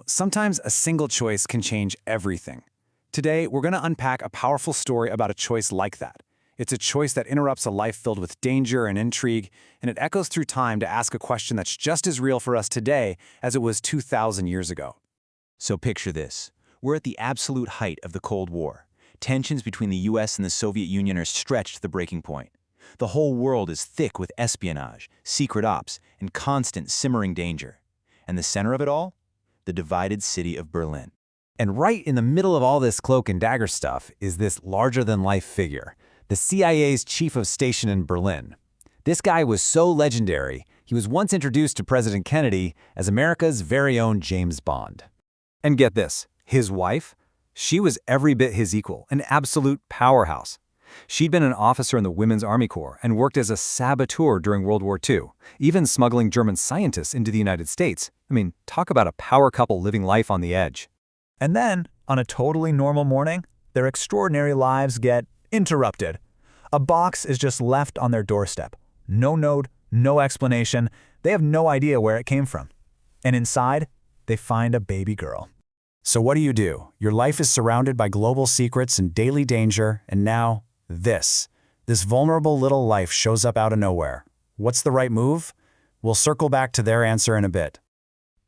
Sometimes a single choice can change everything. Today, we're going to unpack a powerful story about a choice like that. It's a choice that interrupts a life filled with danger and intrigue, and it echoes through time to ask a question that's just as real for us today as it was 2,000 years ago. So picture this. We're at the absolute height of the Cold War. Tensions between the US and the Soviet Union are stretched to the breaking point. The whole world is thick with espionage, secret ops, and constant simmering danger. And the center of it all? The divided city of Berlin. And right in the middle of all this cloak and dagger stuff is this larger-than-life figure, the CIA's chief of station in Berlin. This guy was so legendary, he was once introduced to President Kennedy as America's very own James Bond. And get this, his wife? She was every bit his equal, an absolute powerhouse. She'd been an officer in the Women's Army Corps and worked as a saboteur during World War II, even smuggling German scientists into the United States. Talk about a power couple living life on the edge. And then, on a totally normal morning, their extraordinary lives get interrupted. A box is just left on their doorstep. No note, no explanation. They have no idea where it came from. And inside, they find a baby girl. So what do? Your life is surrounded by global secrets and daily danger, and now, this vulnerable little life shows up out of nowhere. What's the right move? We'll circle back to their answer in a bit.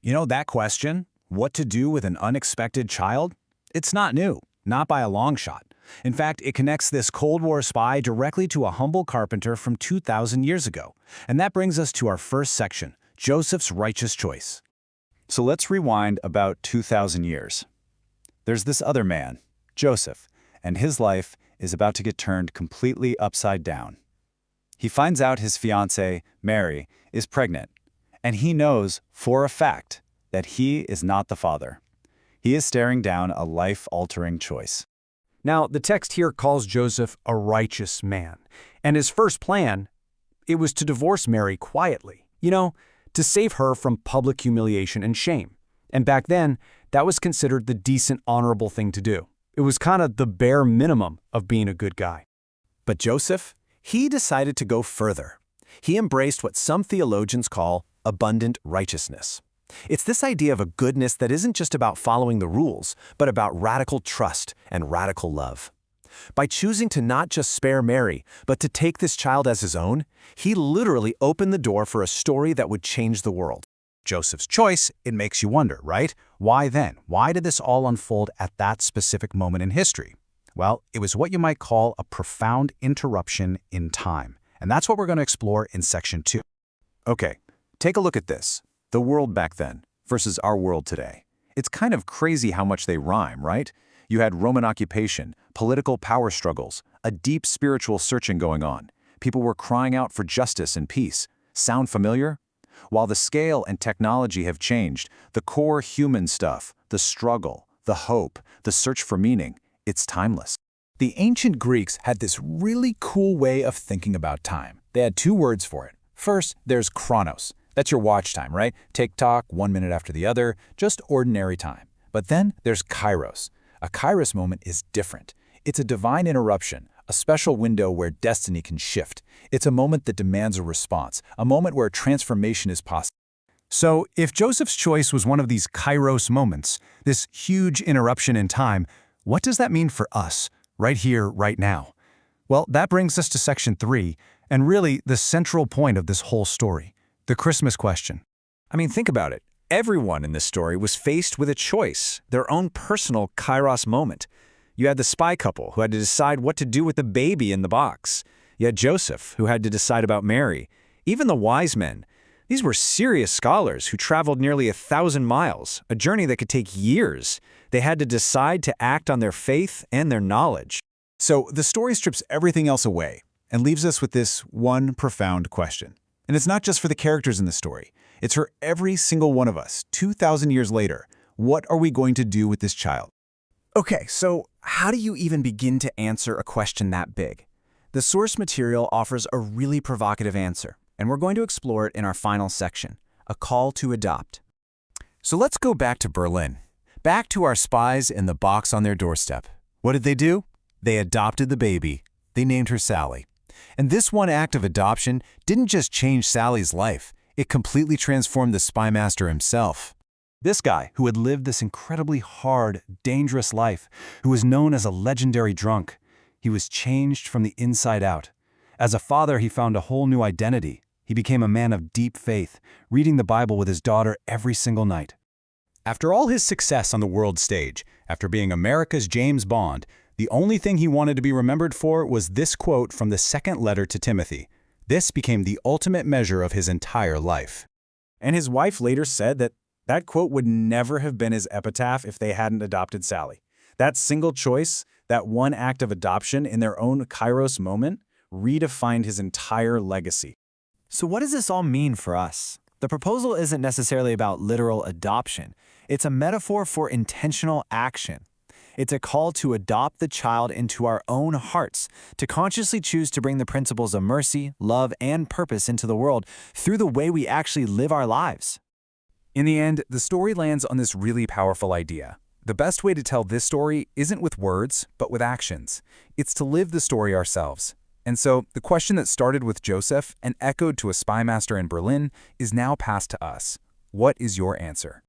That question, what to do with an unexpected child? It's not new, not by a long shot. In fact, it connects this Cold War spy directly to a humble carpenter from 2,000 years ago. And that brings us to our first section, Joseph's righteous choice. So let's rewind about 2,000 years. There's this other man, Joseph, and his life is about to get turned completely upside down. He finds out his fiancée, Mary, is pregnant, and he knows for a fact that he is not the father. He is staring down a life-altering choice. Now, the text here calls Joseph a righteous man, and his first plan, it was to divorce Mary quietly, to save her from public humiliation and shame. And back then, that was considered the decent, honorable thing to do. It was kind of the bare minimum of being a good guy. But Joseph, he decided to go further. He embraced what some theologians call abundant righteousness. It's this idea of a goodness that isn't just about following the rules, but about radical trust and radical love. By choosing to not just spare Mary, but to take this child as his own, he literally opened the door for a story that would change the world. Joseph's choice, it makes you wonder, right? Why then? Why did this all unfold at that specific moment in history? Well, it was what you might call a profound interruption in time. And that's what we're going to explore in section 2. Okay, take a look at this. The world back then versus our world today. It's kind of crazy how much they rhyme, right? You had Roman occupation, political power struggles, a deep spiritual searching going on. People were crying out for justice and peace. Sound familiar? While the scale and technology have changed, the core human stuff, the struggle, the hope, the search for meaning, it's timeless. The ancient Greeks had this really cool way of thinking about time. They had 2 words for it. First, there's chronos. That's your watch time, right? Tick-tock, 1 minute after the other, just ordinary time. But then there's Kairos. A Kairos moment is different. It's a divine interruption, a special window where destiny can shift. It's a moment that demands a response, a moment where transformation is possible. So, if Joseph's choice was one of these Kairos moments, this huge interruption in time, what does that mean for us, right here, right now? Well, that brings us to section 3, and really the central point of this whole story, the Christmas question. Think about it. Everyone in this story was faced with a choice, their own personal Kairos moment. You had the spy couple who had to decide what to do with the baby in the box. You had Joseph, who had to decide about Mary. Even the wise men. These were serious scholars who traveled nearly 1,000 miles, a journey that could take years. They had to decide to act on their faith and their knowledge. So the story strips everything else away and leaves us with this one profound question. And it's not just for the characters in the story. It's for every single one of us, 2,000 years later. What are we going to do with this child? Okay, so how do you even begin to answer a question that big? The source material offers a really provocative answer, and we're going to explore it in our final section, a call to adopt. So let's go back to Berlin, back to our spies in the box on their doorstep. What did they do? They adopted the baby. They named her Sally. And this one act of adoption didn't just change Sally's life, it completely transformed the spy master himself. This guy, who had lived this incredibly hard, dangerous life, who was known as a legendary drunk, he was changed from the inside out. As a father, he found a whole new identity. He became a man of deep faith, reading the Bible with his daughter every single night. After all his success on the world stage, after being America's James Bond, the only thing he wanted to be remembered for was this quote from the second letter to Timothy. This became the ultimate measure of his entire life. And his wife later said that that quote would never have been his epitaph if they hadn't adopted Sally. That single choice, that one act of adoption in their own Kairos moment, redefined his entire legacy. So what does this all mean for us? The proposal isn't necessarily about literal adoption. It's a metaphor for intentional action. It's a call to adopt the child into our own hearts, to consciously choose to bring the principles of mercy, love, and purpose into the world through the way we actually live our lives. In the end, the story lands on this really powerful idea. The best way to tell this story isn't with words, but with actions. It's to live the story ourselves. And so, the question that started with Joseph and echoed to a spy master in Berlin is now passed to us. What is your answer?